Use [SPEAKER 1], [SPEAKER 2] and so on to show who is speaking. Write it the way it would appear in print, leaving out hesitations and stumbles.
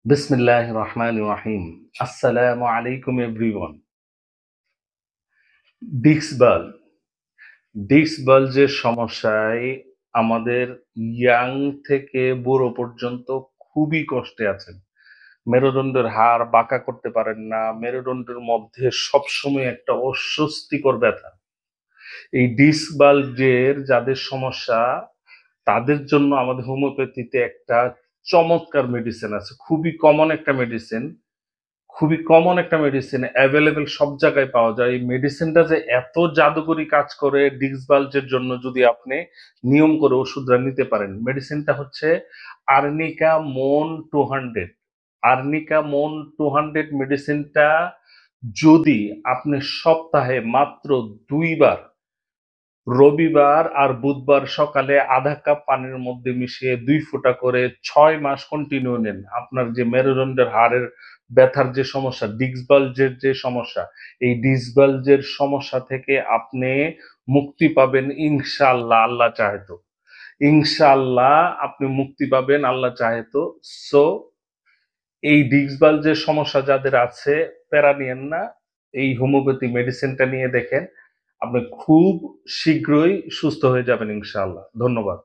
[SPEAKER 1] বিসমিল্লাহির রহমানির রহিম। আসসালামু আলাইকুম এভরিওয়ান। Disk bulb. ডিস্ক বাল্বের সমস্যায় আমাদের ইয়াং থেকে বুড়ো পর্যন্ত খুবই কষ্টে আছেন। মেরুদণ্ডের হাড় বাঁকা করতে পারেন না। মেরুদণ্ডের মধ্যে সবসময় একটা অস্বস্তিকর ব্যথা। এই ডিস্ক বাল্বের যাদের সমস্যা তাদের জন্য আমাদের হোমিওপ্যাথিতে একটা চমৎকার মেডিসিন আছে। খুবই কমন একটা মেডিসিন অ্যাভেলেবেল সব জায়গায় পাওয়া যায়। এই মেডিসিনটা যে এত জাদুকরি কাজ করে ডিস্ক বাল্জের জন্য, যদি আপনি নিয়ম করে ওষুধটা নিতে পারেন। মেডিসিনটা হচ্ছে আর্নিকা মন 200। আর্নিকা মন 200 মেডিসিনটা যদি আপনি সপ্তাহে মাত্র 2 বার, রবিবার আর বুধবার সকালে আধা কাপ পানির মধ্যে মিশিয়ে 2 ফোঁটা করে 6 মাস কন্টিনিউ নেন, আপনার যে মেরুদণ্ডের হাড়ের ব্যথার যে সমস্যা, ডিস্ক বাল্জের যে সমস্যা, এই ডিস্ক বাল্জের সমস্যা থেকে আপনি মুক্তি পাবেন ইনশাআল্লাহ, আল্লাহ চাহে তো। ইনশাআল্লাহ আপনি মুক্তি পাবেন আল্লাহ চাহে তো। সো এই ডিস্ক বাল্জের সমস্যা যাদের আছে, প্যারা নিয়েন না। এই হোমিওপ্যাথি মেডিসিনটা নিয়ে দেখেন, আপনি খুব শীঘ্রই সুস্থ হয়ে যাবেন ইনশাআল্লাহ। ধন্যবাদ।